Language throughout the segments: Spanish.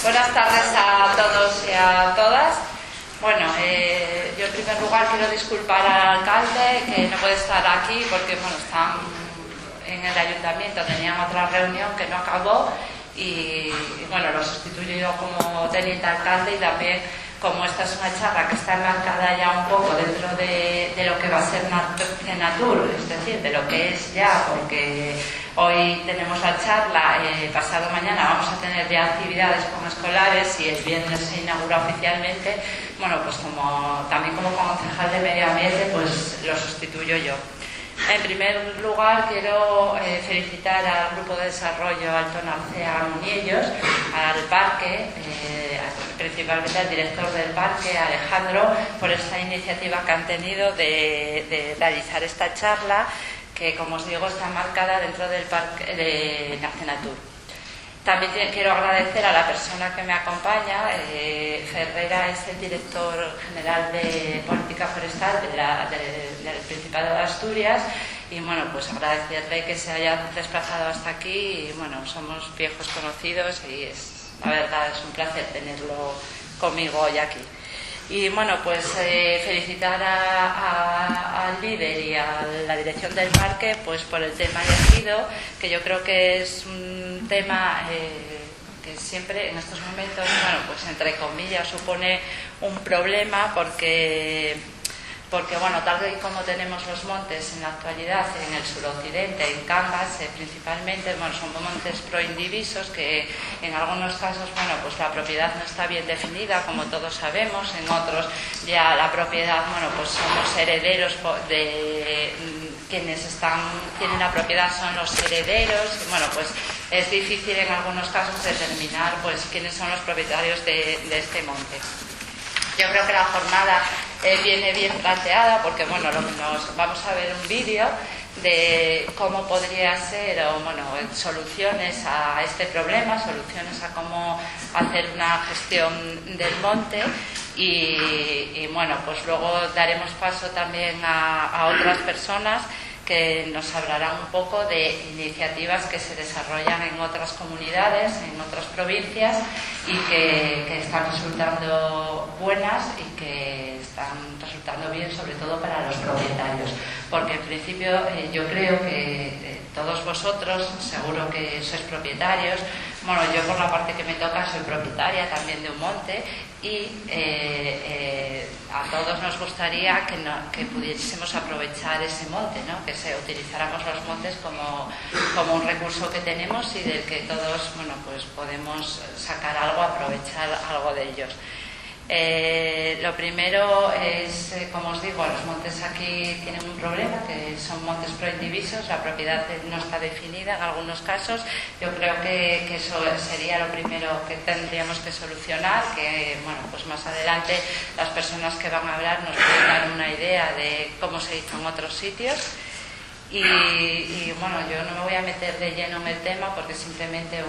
Buenas tardes a todos y a todas. Bueno, yo en primer lugar quiero disculpar al alcalde que no puede estar aquí porque están en el ayuntamiento, tenían otra reunión que no acabó y lo sustituyo yo como teniente alcalde, y también como esta es una charla que está enmarcada ya un poco dentro de lo que va a ser Cenatur, es decir, de lo que es ya, porque hoy tenemos la charla, pasado mañana vamos a tener ya actividades como escolares y el viernes se inaugura oficialmente. Pues también como concejal de medio ambiente, pues lo sustituyo yo. En primer lugar, quiero felicitar al Grupo de Desarrollo Alto Narcea Muniellos, al parque, principalmente al director del parque, Alejandro, por esta iniciativa que han tenido de realizar esta charla, que, como os digo, está marcada dentro del parque de Cenatur. También quiero agradecer a la persona que me acompaña. Ferrera es el director general de Política Forestal del Principado de Asturias, y agradecerle que se haya desplazado hasta aquí. Y somos viejos conocidos y la verdad es un placer tenerlo conmigo hoy aquí. Y felicitar al líder y a la dirección del parque por el tema elegido, que yo creo que es un tema que siempre en estos momentos, entre comillas, supone un problema porque tal y como tenemos los montes en la actualidad en el suroccidente, en Cangas principalmente, son montes proindivisos que en algunos casos la propiedad no está bien definida, como todos sabemos. En otros ya la propiedad, somos herederos de quienes tienen la propiedad, son los herederos. Es difícil en algunos casos determinar quiénes son los propietarios de este monte. Yo creo que la jornada viene bien planteada porque vamos a ver un vídeo de cómo podría ser soluciones a este problema, soluciones a cómo hacer una gestión del monte y luego daremos paso también a otras personas que nos hablarán un poco de iniciativas que se desarrollan en otras comunidades, en otras provincias, y que están resultando buenas y que están resultando bien, sobre todo para los propietarios. Porque en principio yo creo que todos vosotros seguro que sois propietarios. Yo por la parte que me toca soy propietaria también de un monte y a todos nos gustaría que pudiésemos aprovechar ese monte, ¿no? Que utilizáramos los montes como un recurso que tenemos y del que todos podemos sacar algo, aprovechar algo de ellos. Lo primero es, como os digo, los montes aquí tienen un problema, que son montes proindivisos, la propiedad no está definida en algunos casos. Yo creo que eso sería lo primero que tendríamos que solucionar, que más adelante las personas que van a hablar nos pueden dar una idea de cómo se hizo en otros sitios. Y yo no me voy a meter de lleno en el tema porque simplemente,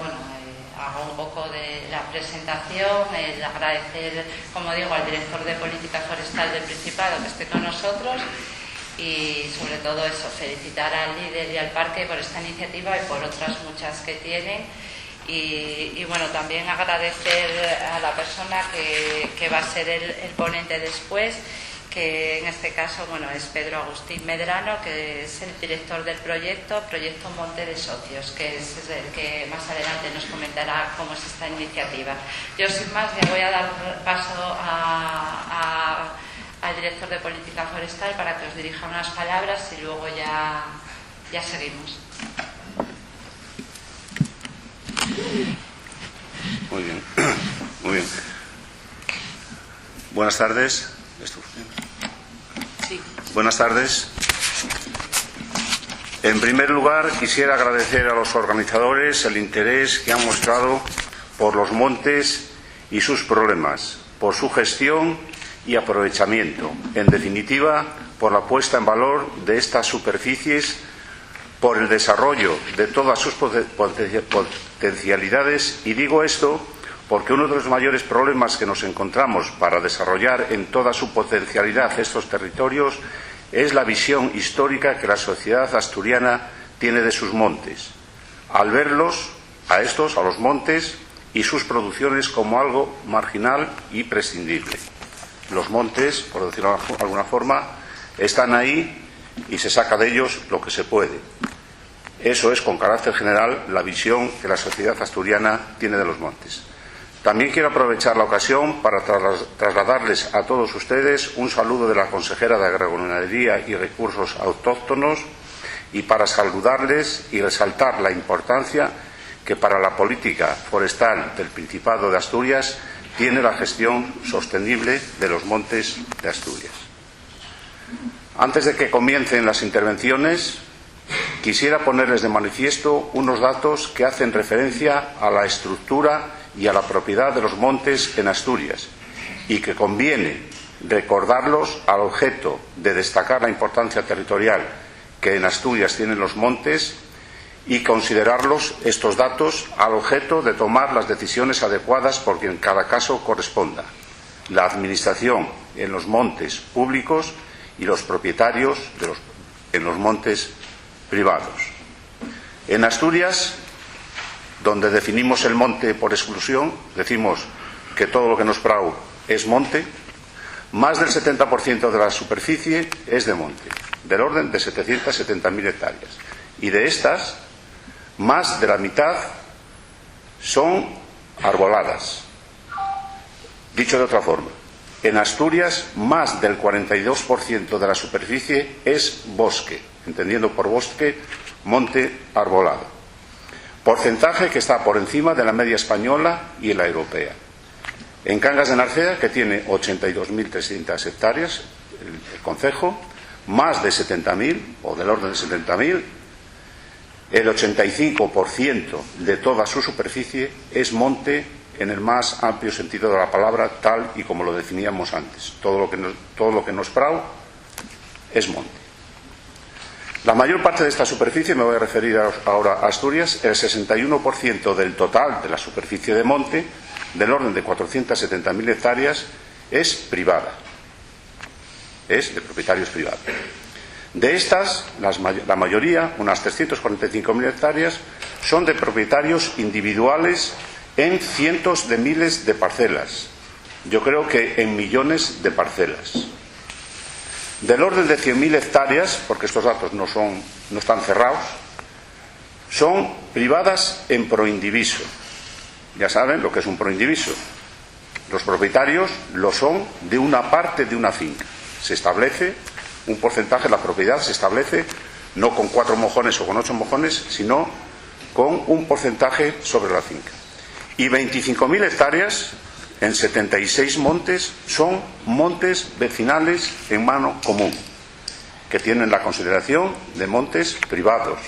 hago un poco de la presentación, el agradecer, como digo, al director de Política Forestal del Principado que esté con nosotros y sobre todo eso, felicitar al líder y al parque por esta iniciativa y por otras muchas que tienen y también agradecer a la persona que va a ser el ponente después, que en este caso es Pedro Agustín Medrano, que es el director del Proyecto Monte de Socios, que es el que más adelante nos comentará cómo es esta iniciativa. Yo sin más le voy a dar paso al director de Política Forestal para que os dirija unas palabras y luego ya seguimos. Muy bien, muy bien. Buenas tardes. Sí. Buenas tardes. En primer lugar, quisiera agradecer a los organizadores el interés que han mostrado por los montes y sus problemas, por su gestión y aprovechamiento, en definitiva, por la puesta en valor de estas superficies, por el desarrollo de todas sus potencialidades, y digo esto porque uno de los mayores problemas que nos encontramos para desarrollar en toda su potencialidad estos territorios es la visión histórica que la sociedad asturiana tiene de sus montes. Al verlos, a los montes, y sus producciones como algo marginal y prescindible. Los montes, por decirlo de alguna forma, están ahí y se saca de ellos lo que se puede. Eso es, con carácter general, la visión que la sociedad asturiana tiene de los montes. También quiero aprovechar la ocasión para trasladarles a todos ustedes un saludo de la consejera de Agroganadería y Recursos Autóctonos y para saludarles y resaltar la importancia que para la política forestal del Principado de Asturias tiene la gestión sostenible de los montes de Asturias. Antes de que comiencen las intervenciones, quisiera ponerles de manifiesto unos datos que hacen referencia a la estructura y a la propiedad de los montes en Asturias y que conviene recordarlos al objeto de destacar la importancia territorial que en Asturias tienen los montes y considerarlos, estos datos, al objeto de tomar las decisiones adecuadas por quien en cada caso corresponda, la administración en los montes públicos y los propietarios en los montes privados. En Asturias, donde definimos el monte por exclusión, decimos que todo lo que nos prau es monte, más del 70% de la superficie es de monte, del orden de 770.000 hectáreas. Y de estas, más de la mitad son arboladas. Dicho de otra forma, en Asturias más del 42% de la superficie es bosque, entendiendo por bosque monte arbolado. Porcentaje que está por encima de la media española y la europea. En Cangas de Narcea, que tiene 82.300 hectáreas, el concejo, más de 70.000, o del orden de 70.000, el 85% de toda su superficie es monte en el más amplio sentido de la palabra, tal y como lo definíamos antes. Todo lo que nos prau es monte. La mayor parte de esta superficie, me voy a referir ahora a Asturias, el 61% del total de la superficie de monte, del orden de 470.000 hectáreas, es privada, es de propietarios privados. De estas, la mayoría, unas 345.000 hectáreas, son de propietarios individuales en cientos de miles de parcelas. Yo creo que en millones de parcelas. Del orden de 100.000 hectáreas, porque estos datos no están cerrados, son privadas en proindiviso. Ya saben lo que es un proindiviso. Los propietarios lo son de una parte de una finca. Se establece un porcentaje, la propiedad se establece no con 4 mojones o con 8 mojones, sino con un porcentaje sobre la finca. Y 25.000 hectáreas en 76 montes son montes vecinales en mano común, que tienen la consideración de montes privados,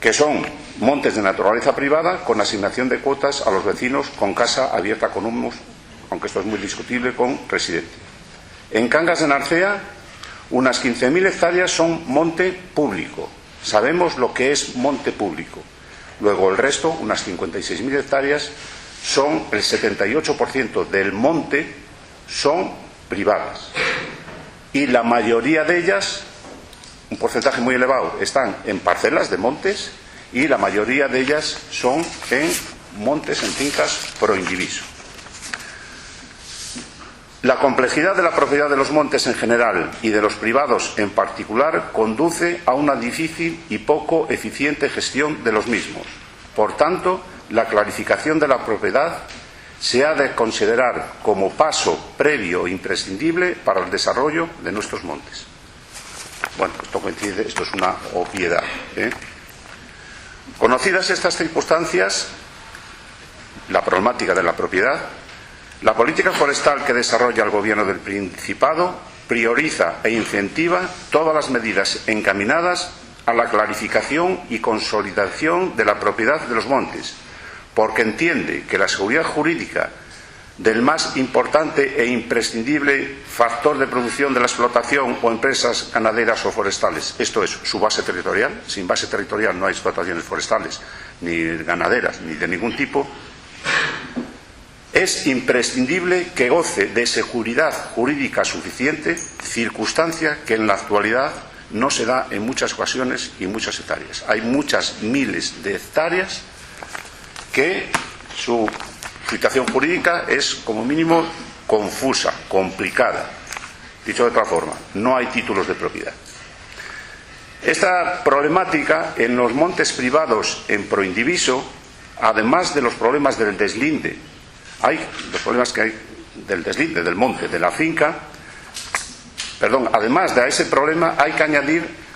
que son montes de naturaleza privada con asignación de cuotas a los vecinos con casa abierta con humos, aunque esto es muy discutible, con residente. En Cangas de Narcea, unas 15.000 hectáreas son monte público. Sabemos lo que es monte público. Luego el resto, unas 56.000 hectáreas, son el 78% del monte son privadas. Y la mayoría de ellas, un porcentaje muy elevado, están en parcelas de montes y la mayoría de ellas son en montes, en fincas proindiviso. La complejidad de la propiedad de los montes en general y de los privados en particular conduce a una difícil y poco eficiente gestión de los mismos. Por tanto, la clarificación de la propiedad se ha de considerar como paso previo e imprescindible para el desarrollo de nuestros montes. Bueno, esto es una obviedad, ¿eh? Conocidas estas circunstancias, la problemática de la propiedad, la política forestal que desarrolla el Gobierno del Principado prioriza e incentiva todas las medidas encaminadas a la clarificación y consolidación de la propiedad de los montes, porque entiende que la seguridad jurídica del más importante e imprescindible factor de producción de la explotación o empresas ganaderas o forestales, esto es su base territorial. Sin base territorial no hay explotaciones forestales, ni ganaderas, ni de ningún tipo. Es imprescindible que goce de seguridad jurídica suficiente, circunstancia que en la actualidad no se da en muchas ocasiones y en muchas hectáreas. Hay muchas miles de hectáreas que su situación jurídica es, como mínimo, confusa, complicada. Dicho de otra forma, no hay títulos de propiedad. Esta problemática en los montes privados en proindiviso, además de los problemas del deslinde, los problemas que hay del deslinde, del monte, de la finca, además de ese problema hay que añadir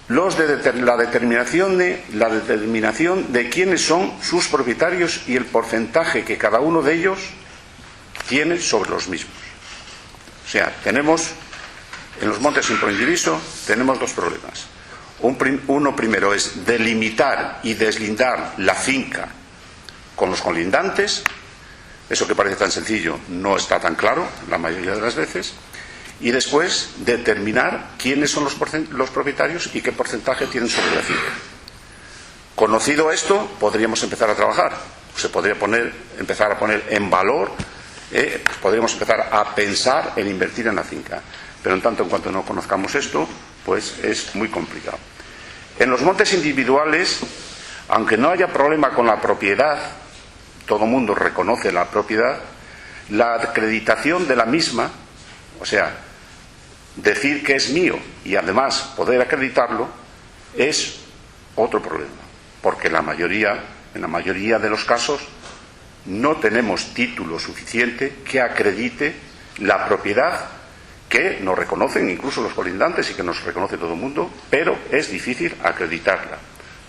la determinación de quiénes son sus propietarios y el porcentaje que cada uno de ellos tiene sobre los mismos. O sea, tenemos en los montes en proindiviso tenemos dos problemas. Uno primero es delimitar y deslindar la finca con los colindantes. Eso que parece tan sencillo no está tan claro la mayoría de las veces. Y después determinar quiénes son los propietarios y qué porcentaje tienen sobre la finca. Conocido esto, podríamos empezar a trabajar. Se podría empezar a poner en valor, podríamos empezar a pensar en invertir en la finca. Pero en tanto en cuanto no conozcamos esto, pues es muy complicado. En los montes individuales, aunque no haya problema con la propiedad, todo el mundo reconoce la propiedad, la acreditación de la misma, o sea, decir que es mío y además poder acreditarlo, es otro problema, porque en la mayoría de los casos no tenemos título suficiente que acredite la propiedad que nos reconocen incluso los colindantes y que nos reconoce todo el mundo, pero es difícil acreditarla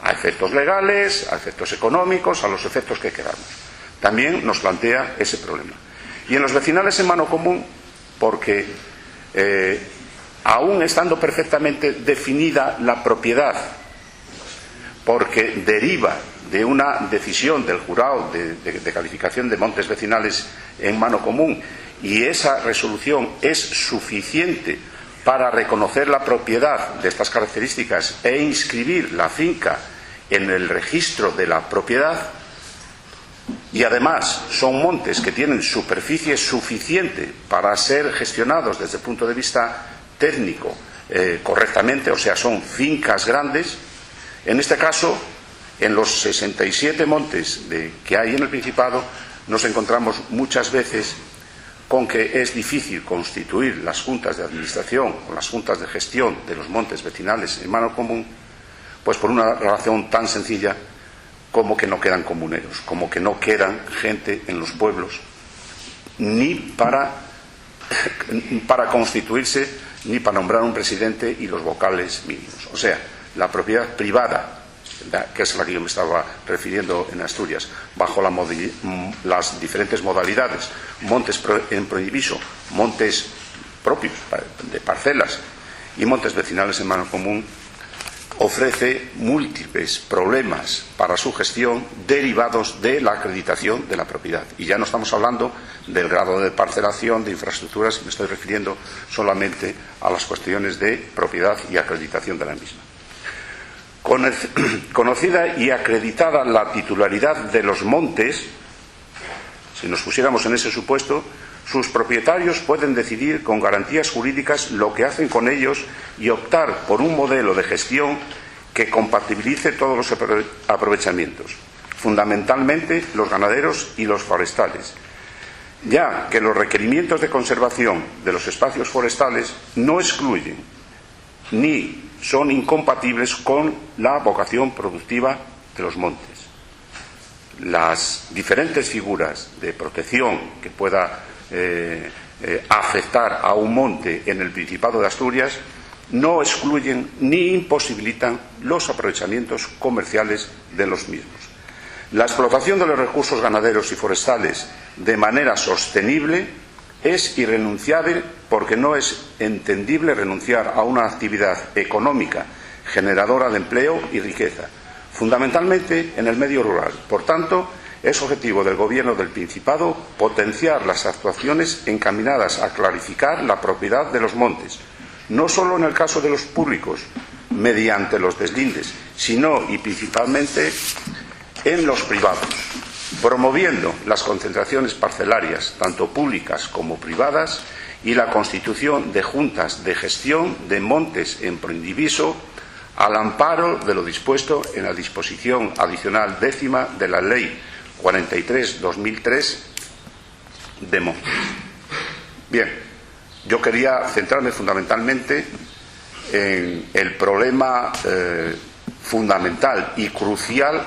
a efectos legales, a efectos económicos, a los efectos que queramos. También nos plantea ese problema. Y en los vecinales en mano común, porque aún estando perfectamente definida la propiedad, porque deriva de una decisión del jurado de calificación de montes vecinales en mano común, y esa resolución es suficiente para reconocer la propiedad de estas características e inscribir la finca en el registro de la propiedad, y además son montes que tienen superficie suficiente para ser gestionados desde el punto de vista técnico correctamente, o sea, son fincas grandes. En este caso, en los 67 montes que hay en el Principado, nos encontramos muchas veces con que es difícil constituir las juntas de administración o las juntas de gestión de los montes vecinales en mano común, pues por una razón tan sencilla como que no quedan comuneros, como que no quedan gente en los pueblos ni para constituirse, ni para nombrar un presidente y los vocales mínimos. O sea, la propiedad privada, que es a la que yo me estaba refiriendo en Asturias, bajo las diferentes modalidades, montes en proindiviso, montes propios de parcelas y montes vecinales en mano común, ofrece múltiples problemas para su gestión derivados de la acreditación de la propiedad. Y ya no estamos hablando del grado de parcelación, de infraestructuras, me estoy refiriendo solamente a las cuestiones de propiedad y acreditación de la misma. Conocida y acreditada la titularidad de los montes, si nos pusiéramos en ese supuesto, sus propietarios pueden decidir con garantías jurídicas lo que hacen con ellos y optar por un modelo de gestión que compatibilice todos los aprovechamientos, fundamentalmente los ganaderos y los forestales, ya que los requerimientos de conservación de los espacios forestales no excluyen ni son incompatibles con la vocación productiva de los montes. Las diferentes figuras de protección que pueda afectar a un monte en el Principado de Asturias no excluyen ni imposibilitan los aprovechamientos comerciales de los mismos. La explotación de los recursos ganaderos y forestales de manera sostenible es irrenunciable, porque no es entendible renunciar a una actividad económica generadora de empleo y riqueza, fundamentalmente en el medio rural. Por tanto, es objetivo del Gobierno del Principado potenciar las actuaciones encaminadas a clarificar la propiedad de los montes, no solo en el caso de los públicos, mediante los deslindes, sino y principalmente en los privados, promoviendo las concentraciones parcelarias, tanto públicas como privadas, y la constitución de juntas de gestión de montes en proindiviso, al amparo de lo dispuesto en la disposición adicional 10ª de la Ley 43/2003 de montes. Bien, yo quería centrarme fundamentalmente en el problema fundamental y crucial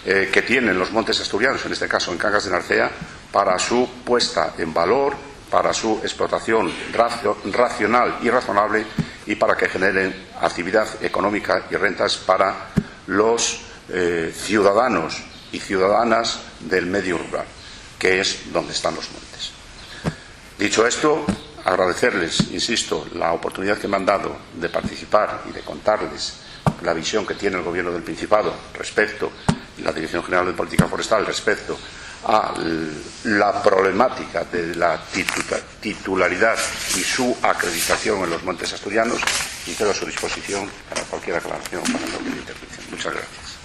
que tienen los montes asturianos, en este caso en Cangas de Narcea, para su puesta en valor, para su explotación racional y razonable y para que generen actividad económica y rentas para los ciudadanos y ciudadanas del medio rural, que es donde están los montes. Dicho esto, agradecerles, insisto, la oportunidad que me han dado de participar y de contarles la visión que tiene el Gobierno del Principado respecto, y la Dirección General de Política Forestal, respecto a la problemática de la titularidad y su acreditación en los montes asturianos, y quedo a su disposición para cualquier aclaración o para cualquier intervención. Muchas gracias.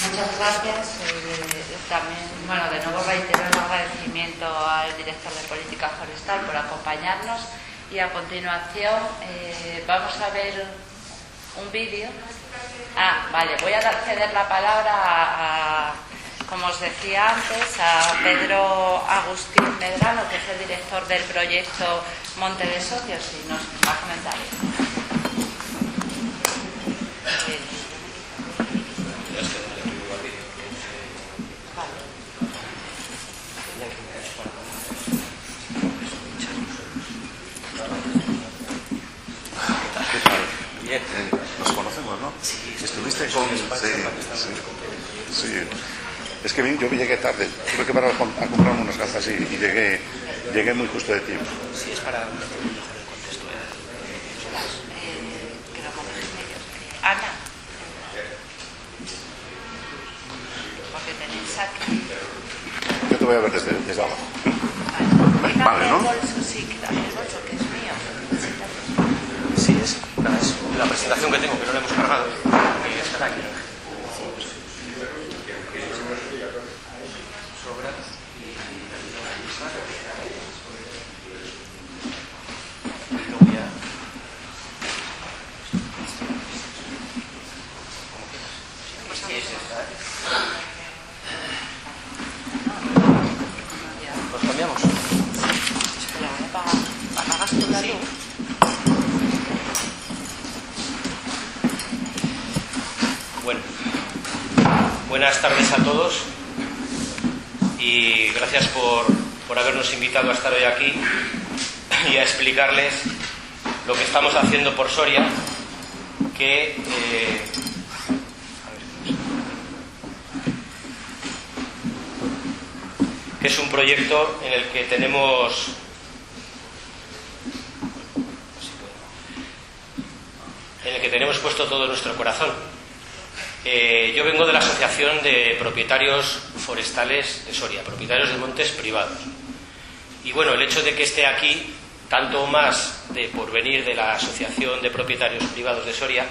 Muchas gracias. También, bueno, de nuevo reitero el agradecimiento al director de Política Forestal por acompañarnos, y a continuación vamos a ver un vídeo. Vale, voy a ceder la palabra como os decía antes, a Pedro Agustín Medrano, que es el director del proyecto Monte de Socios, y nos va a comentar. Nos conocemos, ¿no? Sí. Estuviste con... Sí. Es que yo llegué tarde. Tuve que parar a comprarme unas gafas y llegué muy justo de tiempo. Sí, es para mejor el contexto. Ana. Porque tenéis aquí... Yo te voy a ver desde abajo. Vale, ¿no? El bolso, sí, quítame el bolso, que es mío. Sí, es la presentación que tengo, que no la hemos cargado, que estará aquí. Sobra. Y luego ya... ¿Nos cambiamos? Espera, ¿apagas tú la luz? Bueno, buenas tardes a todos y gracias por habernos invitado a estar hoy aquí y a explicarles lo que estamos haciendo por Soria, que es un proyecto en el que tenemos puesto todo nuestro corazón. Yo vengo de la Asociación de Propietarios Forestales de Soria, propietarios de montes privados. Y bueno, el hecho de que esté aquí, tanto más por venir de la Asociación de Propietarios Privados de Soria,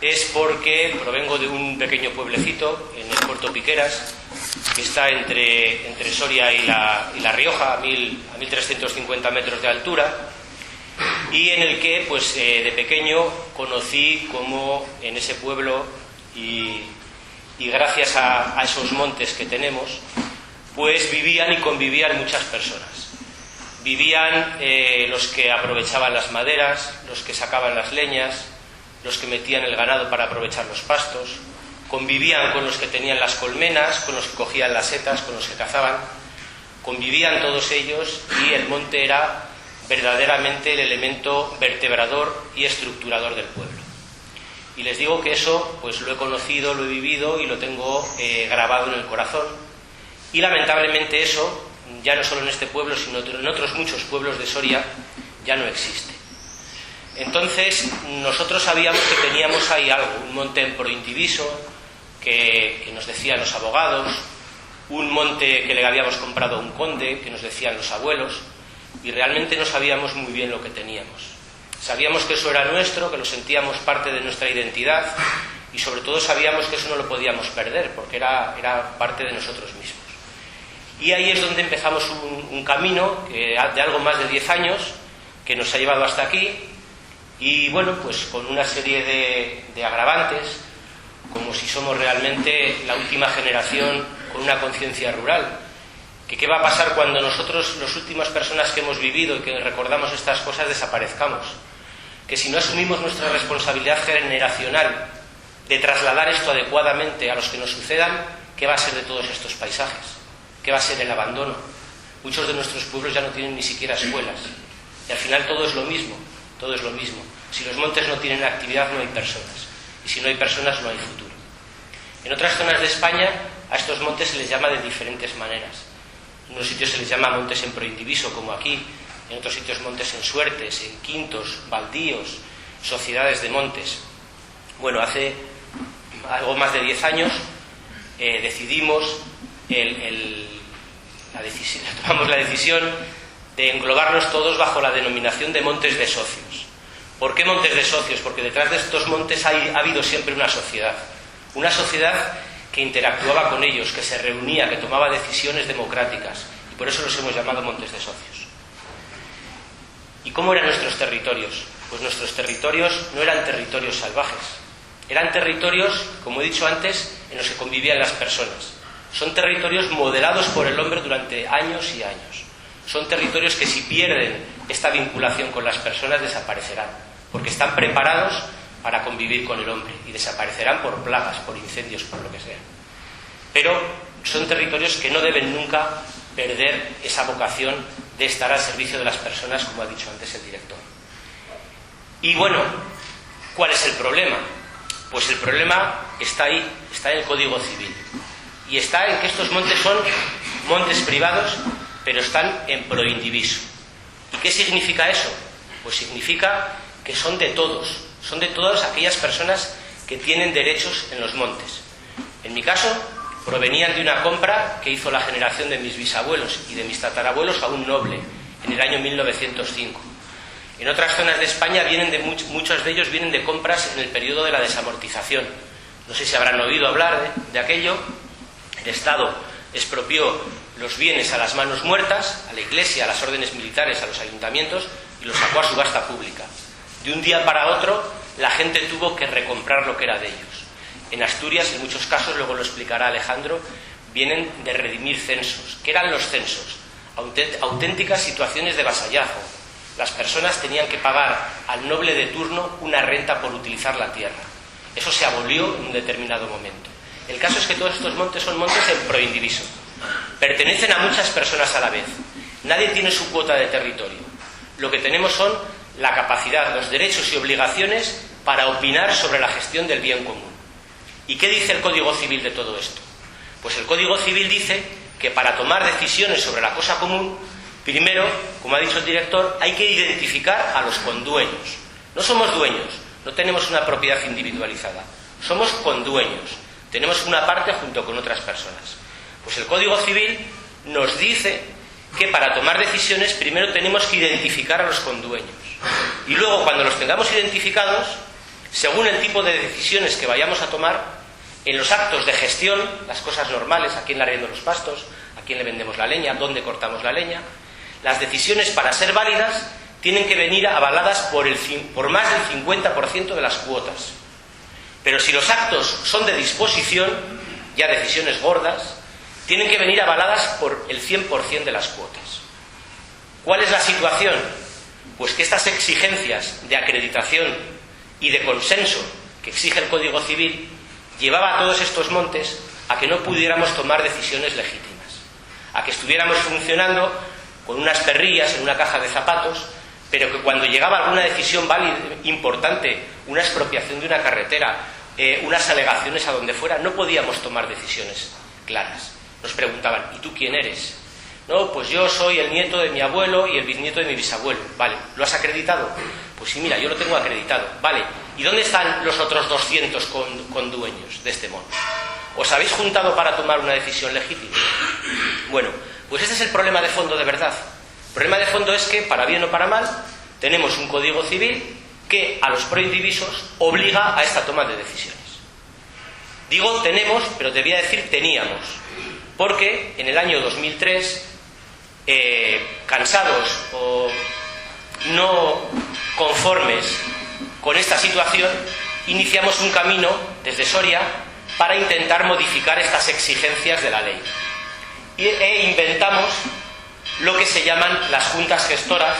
es porque provengo de un pequeño pueblecito en el Puerto Piqueras, que está entre Soria y La Rioja, a 1350 metros de altura, y en el que pues de pequeño conocí cómo en ese pueblo y gracias a esos montes que tenemos, pues vivían y convivían muchas personas. Vivían los que aprovechaban las maderas, los que sacaban las leñas, los que metían el ganado para aprovechar los pastos, convivían con los que tenían las colmenas, con los que cogían las setas, con los que cazaban, convivían todos ellos, y el monte era verdaderamente el elemento vertebrador y estructurador del pueblo. Y les digo que eso pues lo he conocido, lo he vivido y lo tengo grabado en el corazón, y lamentablemente eso, ya no solo en este pueblo sino en otros muchos pueblos de Soria, ya no existe. Entonces nosotros sabíamos que teníamos ahí algo, un monte en proindiviso, que nos decían los abogados, un monte que le habíamos comprado a un conde, que nos decían los abuelos, y realmente no sabíamos muy bien lo que teníamos. Sabíamos que eso era nuestro, que lo sentíamos parte de nuestra identidad, y sobre todo sabíamos que eso no lo podíamos perder, porque era parte de nosotros mismos. Y ahí es donde empezamos un camino de algo más de 10 años, que nos ha llevado hasta aquí, Y bueno, pues con una serie de agravantes, como si somos realmente la última generación con una conciencia rural. Que ¿qué va a pasar cuando nosotros, las últimas personas que hemos vivido y que recordamos estas cosas, desaparezcamos? Que si no asumimos nuestra responsabilidad generacional de trasladar esto adecuadamente a los que nos sucedan, ¿qué va a ser de todos estos paisajes? ¿Qué va a ser el abandono? Muchos de nuestros pueblos ya no tienen ni siquiera escuelas. Y al final todo es lo mismo, todo es lo mismo. Si los montes no tienen actividad, no hay personas. Y si no hay personas, no hay futuro. En otras zonas de España, a estos montes se les llama de diferentes maneras. En unos sitios se les llama montes en proindiviso, como aquí. En otros sitios montes en suertes, en quintos, baldíos, sociedades de montes. Bueno, hace algo más de 10 años decidimos, tomamos la decisión de englobarnos todos bajo la denominación de montes de socios. ¿Por qué montes de socios? Porque detrás de estos montes ha habido siempre una sociedad que interactuaba con ellos, que se reunía, que tomaba decisiones democráticas, y por eso los hemos llamado montes de socios. ¿Y cómo eran nuestros territorios? Pues nuestros territorios no eran territorios salvajes, eran territorios, como he dicho antes, en los que convivían las personas. Son territorios modelados por el hombre durante años y años. Son territorios que si pierden esta vinculación con las personas desaparecerán, porque están preparados para convivir con el hombre y desaparecerán por plagas, por incendios, por lo que sea. Pero son territorios que no deben nunca perder esa vocación de estar al servicio de las personas, como ha dicho antes el director. Y bueno, ¿cuál es el problema? Pues el problema está ahí, está en el Código Civil. Y está en que estos montes son montes privados, pero están en proindiviso. ¿Y qué significa eso? Pues significa que son de todas aquellas personas que tienen derechos en los montes. En mi caso, provenían de una compra que hizo la generación de mis bisabuelos y de mis tatarabuelos a un noble en el año 1905. En otras zonas de España muchos de ellos vienen de compras en el periodo de la desamortización. No sé si habrán oído hablar de aquello. El Estado expropió los bienes a las manos muertas, a la Iglesia, a las órdenes militares, a los ayuntamientos, y los sacó a subasta pública. De un día para otro, la gente tuvo que recomprar lo que era de ellos. En Asturias, en muchos casos, luego lo explicará Alejandro, vienen de redimir censos. ¿Qué eran los censos? Auténticas situaciones de vasallazo. Las personas tenían que pagar al noble de turno una renta por utilizar la tierra. Eso se abolió en un determinado momento. El caso es que todos estos montes son montes en proindiviso. Pertenecen a muchas personas a la vez. Nadie tiene su cuota de territorio. Lo que tenemos son la capacidad, los derechos y obligaciones para opinar sobre la gestión del bien común. ¿Y qué dice el Código Civil de todo esto? Pues el Código Civil dice que para tomar decisiones sobre la cosa común, primero, como ha dicho el director, hay que identificar a los condueños. No somos dueños, no tenemos una propiedad individualizada, somos condueños. Tenemos una parte junto con otras personas. Pues el Código Civil nos dice que para tomar decisiones primero tenemos que identificar a los condueños. Y luego, cuando los tengamos identificados, según el tipo de decisiones que vayamos a tomar, en los actos de gestión, las cosas normales, a quién le arriendo los pastos, a quién le vendemos la leña, dónde cortamos la leña, las decisiones, para ser válidas, tienen que venir avaladas por más del 50% de las cuotas. Pero si los actos son de disposición, ya decisiones gordas, tienen que venir avaladas por el 100% de las cuotas. ¿Cuál es la situación? Pues que estas exigencias de acreditación y de consenso que exige el Código Civil llevaba a todos estos montes a que no pudiéramos tomar decisiones legítimas, a que estuviéramos funcionando con unas perrillas en una caja de zapatos, pero que cuando llegaba alguna decisión válida, importante, una expropiación de una carretera, unas alegaciones a donde fuera, no podíamos tomar decisiones claras. Nos preguntaban, ¿y tú quién eres? No, pues yo soy el nieto de mi abuelo y el bisnieto de mi bisabuelo. Vale, ¿lo has acreditado? Pues sí, mira, yo lo tengo acreditado. Vale, ¿y dónde están los otros 200 condueños de este monte? ¿Os habéis juntado para tomar una decisión legítima? Bueno, pues este es el problema de fondo de verdad. El problema de fondo es que, para bien o para mal, tenemos un Código Civil que a los proindivisos obliga a esta toma de decisiones. Digo tenemos, pero debía decir teníamos, porque en el año 2003, cansados o no conformes con esta situación, iniciamos un camino desde Soria para intentar modificar estas exigencias de la ley. E inventamos lo que se llaman las juntas gestoras.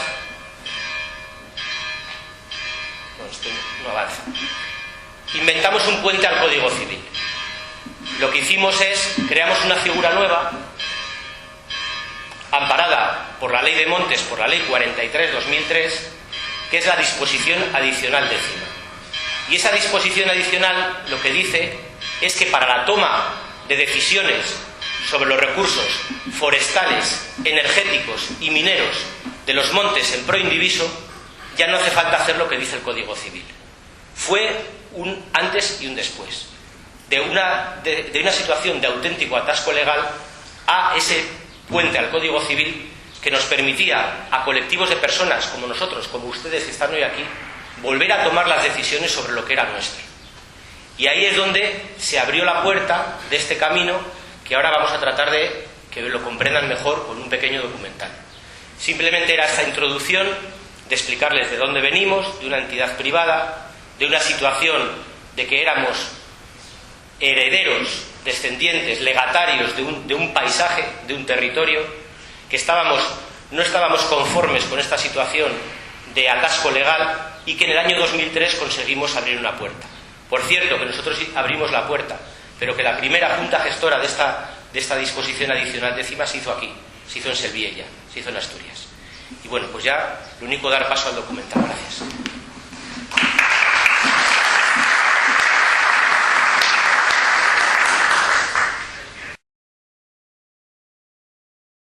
No, esto no avanza. Inventamos un puente al Código Civil. Lo que hicimos es, creamos una figura nueva, amparada por la Ley de Montes, por la Ley 43/2003, que es la disposición adicional décima. Y esa disposición adicional lo que dice es que para la toma de decisiones sobre los recursos forestales, energéticos y mineros de los montes en pro indiviso, ya no hace falta hacer lo que dice el Código Civil. Fue un antes y un después de una situación de auténtico atasco legal a ese puente al Código Civil que nos permitía a colectivos de personas como nosotros, como ustedes que están hoy aquí, volver a tomar las decisiones sobre lo que era nuestro. Y ahí es donde se abrió la puerta de este camino que ahora vamos a tratar de que lo comprendan mejor con un pequeño documental. Simplemente era esta introducción de explicarles de dónde venimos, de una entidad privada, de una situación de que éramos herederos, descendientes, legatarios de un paisaje, de un territorio, que no estábamos conformes con esta situación de atasco legal y que en el año 2003 conseguimos abrir una puerta. Por cierto, que nosotros abrimos la puerta, pero que la primera junta gestora de esta disposición adicional décima se hizo aquí, se hizo en Selviella, se hizo en Asturias. Y bueno, pues ya lo único dar paso al documental. Gracias.